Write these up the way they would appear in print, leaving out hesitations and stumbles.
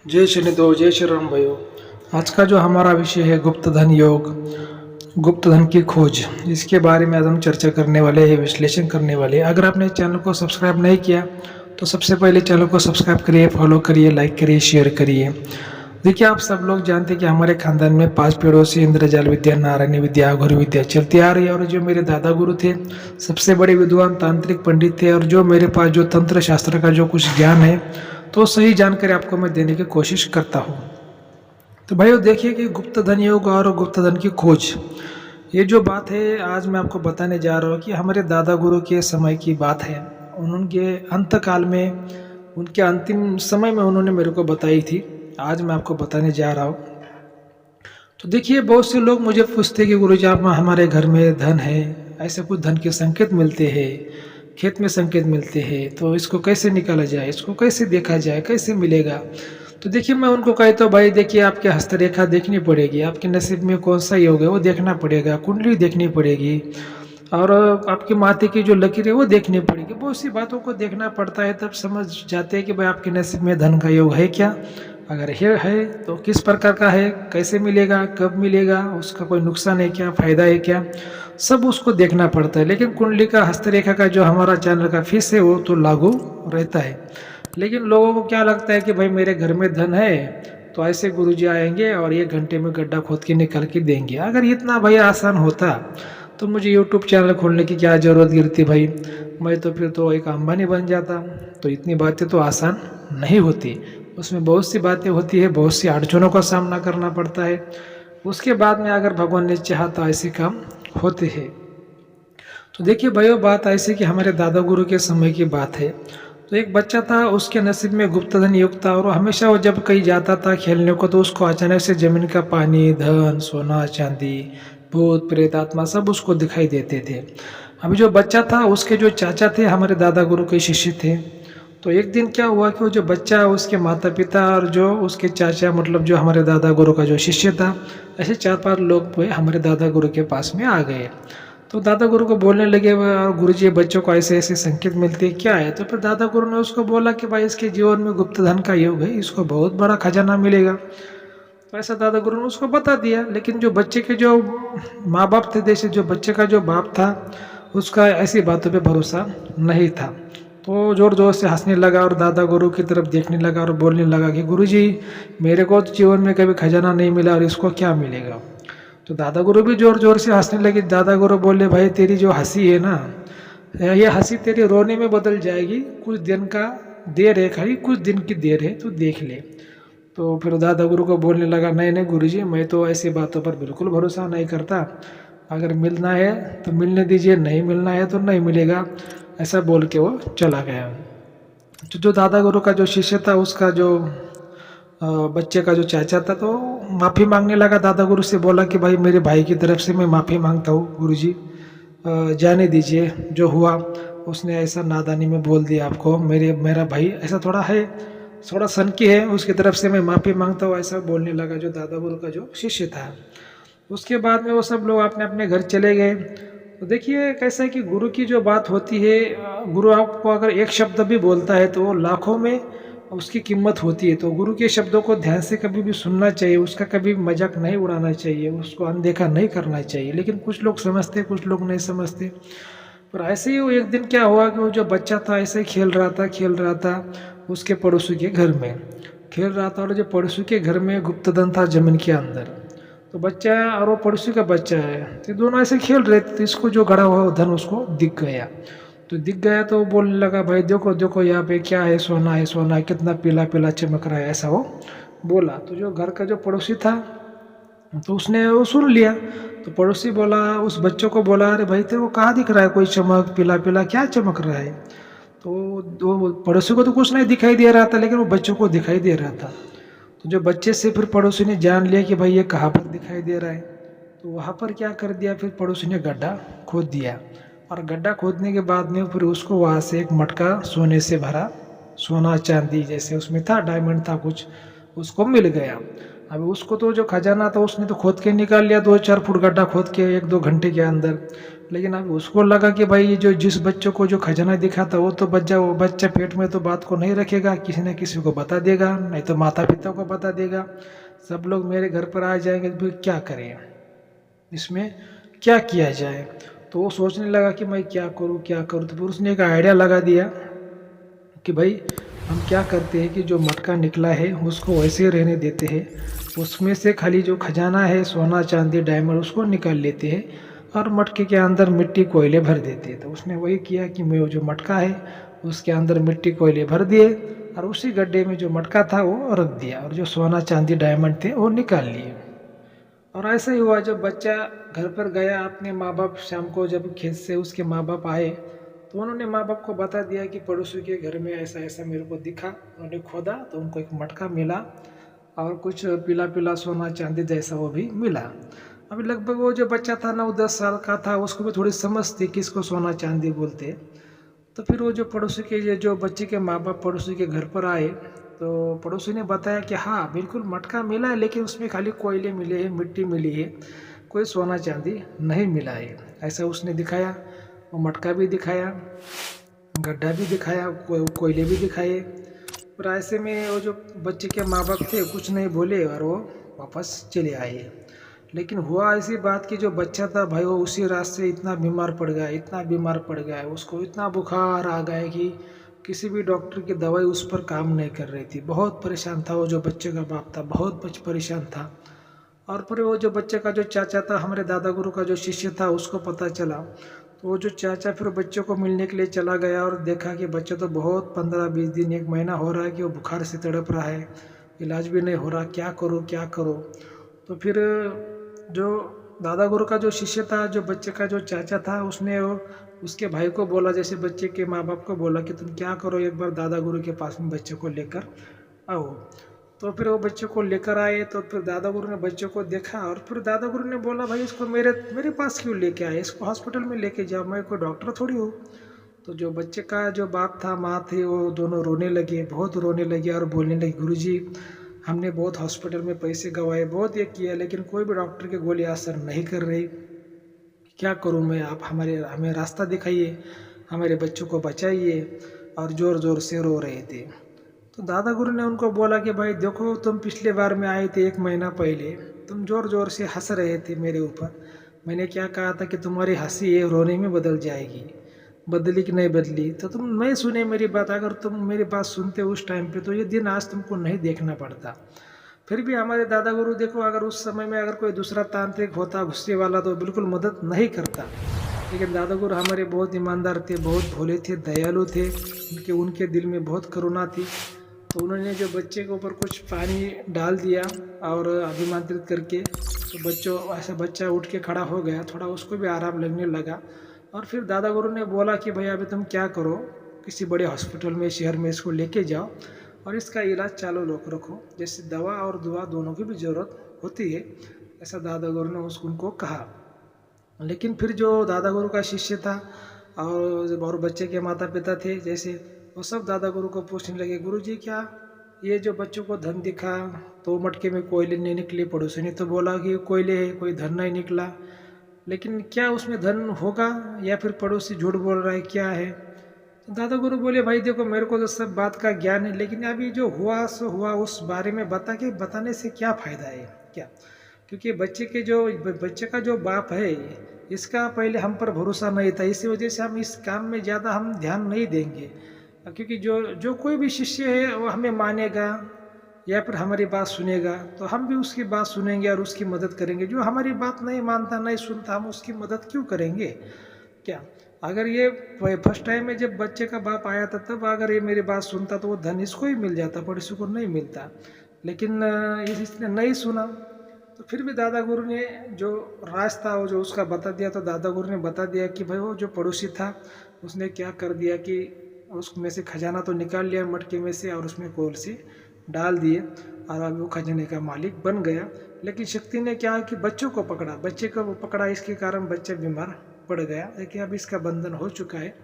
जय शनिदेव, जय श्री राम भाइयों। आज का जो हमारा विषय है गुप्त धन योग, गुप्त धन की खोज, इसके बारे में आज हम चर्चा करने वाले हैं, विश्लेषण करने वाले हैं। अगर आपने चैनल को सब्सक्राइब नहीं किया तो सबसे पहले चैनल को सब्सक्राइब करिए, फॉलो करिए, लाइक करिए, शेयर करिए। देखिए, आप सब लोग जानते हैं कि हमारे खानदान में 5 पीढ़ियों से इंद्रजाल विद्या, नारायणी विद्या, अघोरी विद्या चलती आ रही है। और जो मेरे दादा गुरु थे, सबसे बड़े विद्वान तांत्रिक पंडित थे। और जो मेरे पास जो तंत्र शास्त्र का जो कुछ ज्ञान है, तो सही जानकारी आपको मैं देने की कोशिश करता हूँ। तो भाइयों, देखिए कि गुप्त धन योग और गुप्त धन की खोज, ये जो बात है आज मैं आपको बताने जा रहा हूँ कि हमारे दादा गुरु के समय की बात है। उनके अंत काल में, उनके अंतिम समय में उन्होंने मेरे को बताई थी। आज मैं आपको बताने जा रहा हूँ। तो देखिए, बहुत से लोग मुझे पूछते हैं कि गुरुजी, आप हमारे घर में धन है, ऐसे कुछ धन के संकेत मिलते हैं, खेत में संकेत मिलते हैं, तो इसको कैसे निकाला जाए, इसको कैसे देखा जाए, कैसे मिलेगा। तो देखिए, मैं उनको कहता हूँ, भाई देखिए, आपकी हस्तरेखा देखनी पड़ेगी, आपके नसीब में कौन सा योग है वो देखना पड़ेगा, कुंडली देखनी पड़ेगी, और आपकी माथे की जो लकीर है वो देखनी पड़ेगी। बहुत सी बातों को देखना पड़ता है, तब समझ जाते हैं कि भाई आपके नसीब में धन का योग है क्या। अगर है तो किस प्रकार का है, कैसे मिलेगा, कब मिलेगा, उसका कोई नुकसान है क्या, फायदा है क्या, सब उसको देखना पड़ता है। लेकिन कुंडली का, हस्तरेखा का जो हमारा चैनल का फीस है वो तो लागू रहता है। लेकिन लोगों को क्या लगता है कि भाई मेरे घर में धन है तो ऐसे गुरुजी आएंगे और 1 घंटे में गड्ढा खोद के निकल के देंगे। अगर इतना भाई आसान होता तो मुझे यूट्यूब चैनल खोलने की क्या ज़रूरत गिरती भाई, मैं तो फिर तो एक अंबानी बन जाता। तो इतनी बातें तो आसान नहीं होती, उसमें बहुत सी बातें होती है, बहुत सी अड़चनों का सामना करना पड़ता है। उसके बाद में अगर भगवान ने चाहा तो ऐसे काम होते हैं। तो देखिए भाइयों, बात ऐसी कि हमारे दादा गुरु के समय की बात है। तो एक बच्चा था, उसके नसीब में गुप्त धन युक्त था, और हमेशा वो जब कहीं जाता था खेलने को तो उसको अचानक से जमीन का पानी, धन, सोना, चांदी, भूत प्रेत, आत्मा सब उसको दिखाई देते थे। अभी जो बच्चा था, उसके जो चाचा थे, हमारे दादा गुरु के शिष्य थे। तो एक दिन क्या हुआ कि वो जो बच्चा, उसके माता पिता और जो उसके चाचा, मतलब जो हमारे दादा गुरु का जो शिष्य था, ऐसे 4-5 लोग हमारे दादा गुरु के पास में आ गए। तो दादा गुरु को बोलने लगे, गुरु जी बच्चों को ऐसे ऐसे संकेत मिलते हैं, क्या है। तो फिर दादा गुरु ने उसको बोला कि भाई इसके जीवन में गुप्त धन का योग है, इसको बहुत बड़ा खजाना मिलेगा। तो ऐसा दादा गुरु ने उसको बता दिया। लेकिन जो बच्चे के जो माँ बाप थे, जैसे जो बच्चे का जो बाप था, उसका ऐसी बातों पे भरोसा नहीं था। तो जोर जोर से हंसने लगा और दादा गुरु की तरफ देखने लगा और बोलने लगा कि गुरु जी, मेरे को तो जीवन में कभी खजाना नहीं मिला और इसको क्या मिलेगा। तो दादा गुरु भी जोर जोर से हंसने लगे। दादा गुरु बोले, भाई तेरी जो हंसी है ना, ये हंसी तेरी रोने में बदल जाएगी, कुछ दिन का देर है, खाली कुछ दिन की देर है, तू देख ले। तो फिर दादा गुरु को बोलने लगा, नहीं नहीं गुरुजी, मैं तो ऐसी बातों पर बिल्कुल भरोसा नहीं करता, अगर मिलना है तो मिलने दीजिए, नहीं मिलना है तो नहीं मिलेगा, ऐसा बोल के वो चला गया। तो जो दादा गुरु का जो शिष्य था, उसका जो बच्चे का जो चाचा था, तो माफ़ी मांगने लगा। दादा गुरु से बोला कि भाई मेरे भाई की तरफ से मैं माफ़ी मांगता हूँ गुरुजी, जाने दीजिए, जो हुआ उसने ऐसा नादानी में बोल दिया आपको, मेरा भाई ऐसा थोड़ा है, थोड़ा सनकी है, उसकी तरफ से मैं माफ़ी मांगता हूँ, ऐसा बोलने लगा जो दादा गुरु का जो शिष्य था। उसके बाद में वो सब लोग अपने अपने घर चले गए। तो देखिए कैसा है कि गुरु की जो बात होती है, गुरु आपको अगर एक शब्द भी बोलता है तो वो लाखों में उसकी कीमत होती है। तो गुरु के शब्दों को ध्यान से कभी भी सुनना चाहिए, उसका कभी मजाक नहीं उड़ाना चाहिए, उसको अनदेखा नहीं करना चाहिए। लेकिन कुछ लोग समझते, कुछ लोग नहीं समझते। पर ऐसे ही वो एक दिन क्या हुआ कि वो जो बच्चा था, ऐसे ही खेल रहा था उसके पड़ोसी के घर में खेल रहा था। और जो पड़ोसी के घर में गुप्त धन था जमीन के अंदर। तो बच्चा और वो पड़ोसी का बच्चा है, तो दोनों ऐसे खेल रहे थे, तो इसको जो गड़ा हुआ धन उसको दिख गया। तो दिख गया तो वो बोलने लगा, भाई देखो देखो यहाँ पे क्या है, सोना है, सोना है, कितना पीला पीला चमक रहा है, ऐसा वो बोला। तो जो घर का जो पड़ोसी था, तो उसने वो सुन लिया। तो पड़ोसी बोला, उस बच्चों को बोला, अरे भाई तेरे को कहाँ दिख रहा है कोई चमक, पीला पीला क्या चमक रहा है। तो वो पड़ोसी को तो कुछ नहीं दिखाई दे रहा था, लेकिन वो बच्चों को दिखाई दे रहा था। तो जो बच्चे से फिर पड़ोसी ने जान लिया कि भाई ये कहाँ पर दिखाई दे रहा है। तो वहाँ पर क्या कर दिया, फिर पड़ोसी ने गड्ढा खोद दिया। और गड्ढा खोदने के बाद में फिर उसको वहाँ से एक मटका सोने से भरा, सोना चांदी जैसे उसमें था, डायमंड था कुछ, उसको मिल गया। अब उसको तो जो खजाना था उसने तो खोद के निकाल लिया, 2-4 फुट गड्ढा खोद के 1-2 घंटे के अंदर। लेकिन अब उसको लगा कि भाई ये जो जिस बच्चों को जो खजाना दिखा था वो बच्चा पेट में तो बात को नहीं रखेगा, किसी न किसी को बता देगा, नहीं तो माता पिता को बता देगा, सब लोग मेरे घर पर आ जाएंगे, तो फिर क्या करें, इसमें क्या किया जाए। तो वो सोचने लगा कि मैं क्या करूँ। तो फिर उसने एक आइडिया लगा दिया कि भाई हम क्या करते हैं कि जो मटका निकला है उसको वैसे रहने देते हैं, उसमें से खाली जो खजाना है सोना चांदी डायमंड उसको निकाल लेते हैं और मटके के अंदर मिट्टी कोयले भर देते हैं। तो उसने वही किया कि मैं वो जो मटका है उसके अंदर मिट्टी कोयले भर दिए और उसी गड्ढे में जो मटका था वो रख दिया और जो सोना चांदी डायमंड थे वो निकाल लिए। और ऐसा ही हुआ, जब बच्चा घर पर गया अपने माँ बाप, शाम को जब खेत से उसके माँ बाप आए तो उन्होंने माँ बाप को बता दिया कि पड़ोसी के घर में ऐसा ऐसा मेरे को दिखा। उन्होंने खोदा तो उनको एक मटका मिला और कुछ पीला पीला सोना चांदी जैसा वो भी मिला। अभी लगभग वो जो बच्चा था 9-10 साल का था, उसको भी थोड़ी समझ थी कि इसको सोना चांदी बोलते। तो फिर वो जो पड़ोसी के ये जो बच्चे के माँ बाप पड़ोसी के घर पर आए तो पड़ोसी ने बताया कि हाँ बिल्कुल मटका मिला है, लेकिन उसमें खाली कोयले मिले हैं, मिट्टी मिली है, कोई सोना चांदी नहीं मिला है। ऐसा उसने दिखाया, वो मटका भी दिखाया, गड्ढा भी दिखाया, कोयले भी दिखाए। और ऐसे में वो जो बच्चे के माँ बाप थे कुछ नहीं बोले और वो वापस चले आए। लेकिन हुआ ऐसी बात कि जो बच्चा था भाई वो उसी रात से इतना बीमार पड़ गया, इतना बीमार पड़ गया, उसको इतना बुखार आ गया कि किसी भी डॉक्टर की दवाई उस पर काम नहीं कर रही थी। बहुत परेशान था वो जो बच्चे का बाप था, बहुत परेशान था। और फिर वो जो बच्चे का जो चाचा था, हमारे दादा गुरु का जो शिष्य था, उसको पता चला। तो वो जो चाचा फिर बच्चों को मिलने के लिए चला गया और देखा कि बच्चा तो बहुत 15-20 दिन 1 महीना हो रहा है कि वो बुखार से तड़प रहा है, इलाज भी नहीं हो रहा, क्या करो क्या करो। तो फिर जो दादा गुरु का जो शिष्य था, जो बच्चे का जो चाचा था, उसने वो उसके भाई को बोला, जैसे बच्चे के माँ बाप को बोला कि तुम क्या करो, एक बार दादा गुरु के पास में बच्चे को लेकर आओ। तो फिर वो बच्चे को लेकर आए। तो फिर दादा गुरु ने बच्चे को देखा और फिर दादा गुरु ने बोला भाई इसको मेरे मेरे पास क्यों लेके आए, इसको हॉस्पिटल में लेके जाओ, मैं कोई डॉक्टर थोड़ी हूँ। तो जो बच्चे का जो बाप था माँ थे वो दोनों रोने लगे, बहुत रोने लगे और बोलने लगे, गुरुजी हमने बहुत हॉस्पिटल में पैसे गंवाए, बहुत ये किया, लेकिन कोई भी डॉक्टर की गोली असर नहीं कर रही, क्या करूं मैं, आप हमें रास्ता दिखाइए, हमारे बच्चों को बचाइए। और ज़ोर ज़ोर से रो रहे थे। तो दादा गुरु ने उनको बोला कि भाई देखो तुम पिछले बार में आए थे 1 महीना पहले, तुम ज़ोर ज़ोर से हंस रहे थे मेरे ऊपर, मैंने क्या कहा था कि तुम्हारी हंसी ये रोने में बदल जाएगी, बदली कि नहीं बदली। तो तुम नहीं सुने मेरी बात, अगर तुम मेरी बात सुनते उस टाइम पे तो ये दिन आज तुमको नहीं देखना पड़ता। फिर भी हमारे दादा गुरु देखो, अगर उस समय में अगर कोई दूसरा तांत्रिक होता गुस्से वाला तो बिल्कुल मदद नहीं करता। लेकिन दादा गुरु हमारे बहुत ईमानदार थे, बहुत भोले थे, दयालु थे, उनके दिल में बहुत करुणा थी। तो उन्होंने जो बच्चे के ऊपर कुछ पानी डाल दिया और अभिमंत्रित करके, तो ऐसा बच्चा उठ के खड़ा हो गया, थोड़ा उसको भी आराम लगने लगा। और फिर दादा गुरु ने बोला कि भाई अभी तुम क्या करो, किसी बड़े हॉस्पिटल में शहर में इसको लेके जाओ और इसका इलाज चालू रखो, जैसे दवा और दुआ दोनों की भी ज़रूरत होती है, ऐसा दादा गुरु ने उनको कहा। लेकिन फिर जो दादा गुरु का शिष्य था और बच्चे के माता पिता थे, जैसे वो सब दादा गुरु को पूछने लगे, गुरु जी क्या ये जो बच्चों को धन दिखा, तो मटके में कोयले नहीं निकले, पड़ोसी ने तो बोला कि कोयले है, कोई धन नहीं निकला, लेकिन क्या उसमें धन होगा या फिर पड़ोसी झूठ बोल रहा है, क्या है। तो दादा गुरु बोले भाई देखो मेरे को तो सब बात का ज्ञान है, लेकिन अभी जो हुआ सो हुआ, उस बारे में बताने से क्या फ़ायदा है क्या। क्योंकि बच्चे का जो बाप है इसका पहले हम पर भरोसा नहीं था, इसी वजह से हम इस काम में ज़्यादा हम ध्यान नहीं देंगे। क्योंकि जो जो कोई भी शिष्य है वो हमें मानेगा या फिर हमारी बात सुनेगा तो हम भी उसकी बात सुनेंगे और उसकी मदद करेंगे। जो हमारी बात नहीं मानता नहीं सुनता, हम उसकी मदद क्यों करेंगे क्या। अगर ये फर्स्ट टाइम में जब बच्चे का बाप आया था तब अगर ये मेरी बात सुनता तो वो धन इसको ही मिल जाता, पड़ोसी को नहीं मिलता। लेकिन इसने नहीं सुना। तो फिर भी दादा गुरु ने जो रास्ता वो जो उसका बता दिया, तो दादा गुरु ने बता दिया कि भाई वो जो पड़ोसी था उसने क्या कर दिया कि उसमें से खजाना तो निकाल लिया मटके में से और उसमें कोल से डाल दिए और अब वो खजाने का मालिक बन गया। लेकिन शक्ति ने क्या कि बच्चों को पकड़ा, बच्चे को पकड़ा, इसके कारण बच्चा बीमार पड़ गया। लेकिन अब इसका बंधन हो चुका है,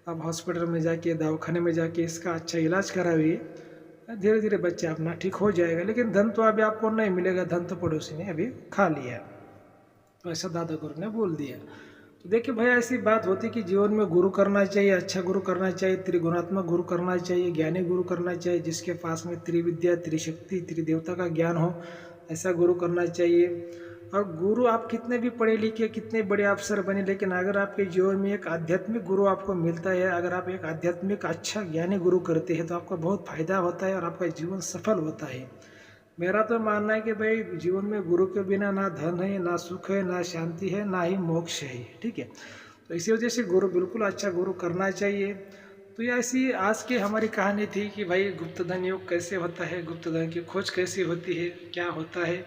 अब हॉस्पिटल में जाके दवाखाने में जाके इसका अच्छा इलाज कराइए, धीरे धीरे बच्चा अपना ठीक हो जाएगा। लेकिन धन तो अभी आपको नहीं मिलेगा, धन तो पड़ोसी ने अभी खा लिया। तो ऐसा दादा गुरु ने बोल दिया। तो देखिए भैया, ऐसी बात होती कि जीवन में गुरु करना चाहिए, अच्छा गुरु करना चाहिए, त्रिगुणात्मक गुरु करना चाहिए, ज्ञानी गुरु करना चाहिए, जिसके पास में त्रिविद्या, त्रिशक्ति, त्रिदेवता का ज्ञान हो, ऐसा गुरु करना चाहिए। और गुरु आप कितने भी पढ़े लिखे, कितने बड़े अफसर बने, लेकिन अगर आपके जीवन में एक आध्यात्मिक गुरु आपको मिलता है, अगर आप एक आध्यात्मिक अच्छा ज्ञानी गुरु करते हैं, तो आपका बहुत फायदा होता है और आपका जीवन सफल होता है। मेरा तो मानना है कि भाई, जीवन में गुरु के बिना ना धन है, ना सुख है, ना शांति है, ना ही मोक्ष है। ठीक है, तो इसी वजह से गुरु, बिल्कुल अच्छा गुरु करना चाहिए। तो ये ऐसी आज की हमारी कहानी थी कि भाई, गुप्तधन योग कैसे होता है, गुप्तधन की खोज कैसे होती है, क्या होता है।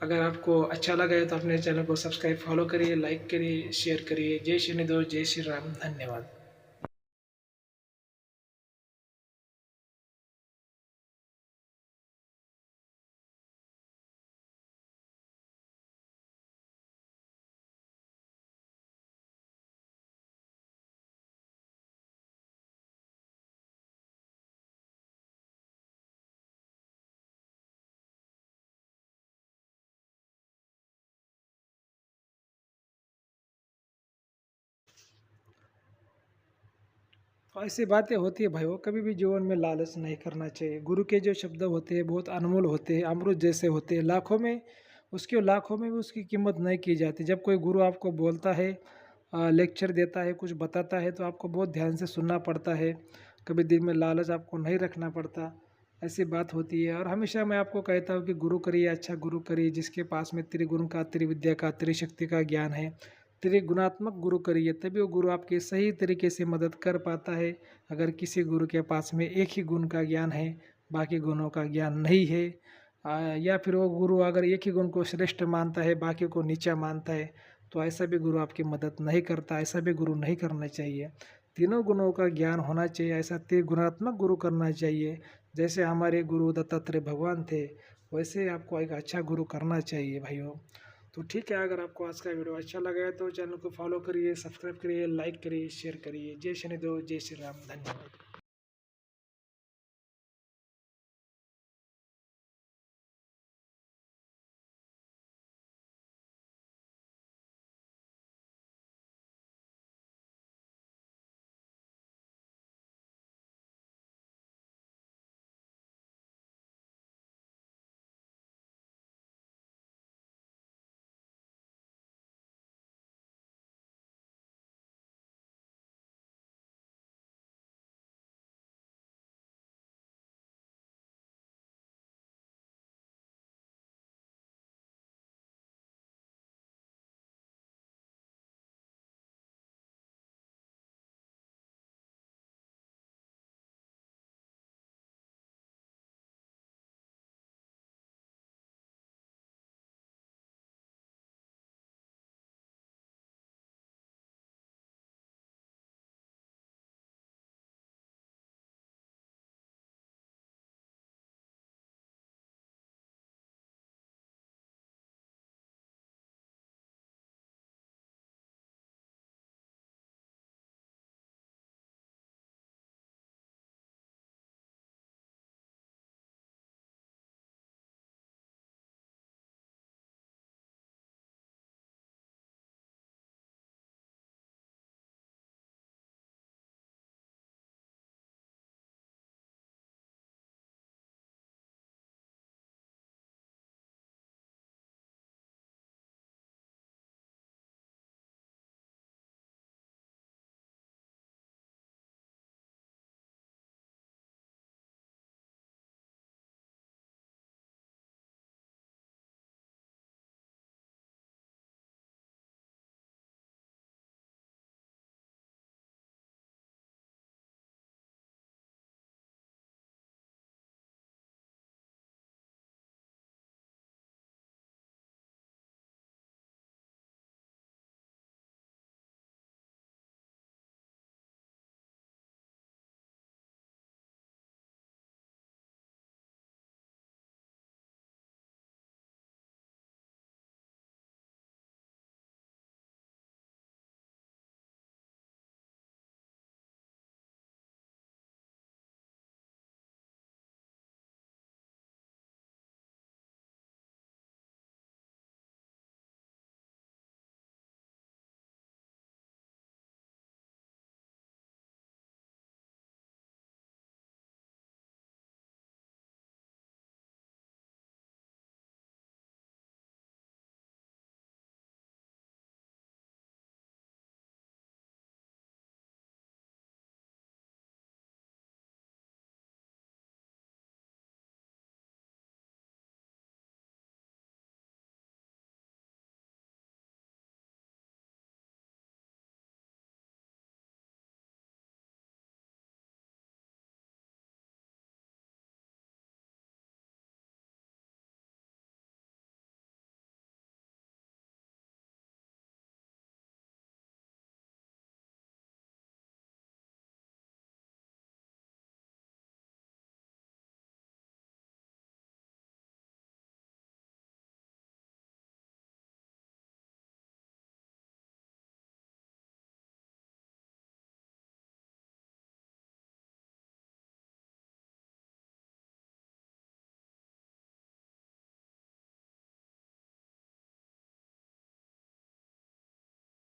अगर आपको अच्छा लगा है तो अपने चैनल को सब्सक्राइब, फॉलो करिए, लाइक करिए, शेयर करिए। जय श्री निधो, जय श्री राम, धन्यवाद। तो ऐसी बातें होती है भाई, वो कभी भी जीवन में लालच नहीं करना चाहिए। गुरु के जो शब्द होते हैं बहुत अनमोल होते हैं, अमृत जैसे होते हैं, लाखों में भी उसकी कीमत नहीं की जाती। जब कोई गुरु आपको बोलता है, लेक्चर देता है, कुछ बताता है, तो आपको बहुत ध्यान से सुनना पड़ता है। कभी दिल में लालच आपको नहीं रखना पड़ता, ऐसी बात होती है। और हमेशा मैं आपको कहता हूँ कि गुरु करिए, अच्छा गुरु करिए, जिसके पास में त्रिगुण का, त्रिविद्या का, त्रिशक्ति का ज्ञान है। त्रिगुणात्मक गुरु करिए, तभी वो गुरु आपकी सही तरीके से मदद कर पाता है। अगर किसी गुरु के पास में एक ही गुण का ज्ञान है, बाकी गुणों का ज्ञान नहीं है, या फिर वो गुरु अगर एक ही गुण को श्रेष्ठ मानता है, बाकी को नीचा मानता है, तो ऐसा भी गुरु आपकी मदद नहीं करता। ऐसा भी गुरु नहीं करना चाहिए। तीनों गुणों का ज्ञान होना चाहिए, ऐसा त्रिगुणात्मक गुरु करना चाहिए। जैसे हमारे गुरु दत्तात्रेय भगवान थे, वैसे आपको एक अच्छा गुरु करना चाहिए भाइयों। तो ठीक है, अगर आपको आज का वीडियो अच्छा लगा है तो चैनल को फॉलो करिए, सब्सक्राइब करिए, लाइक करिए, शेयर करिए। जय शनिदेव, जय श्री राम, धन्यवाद।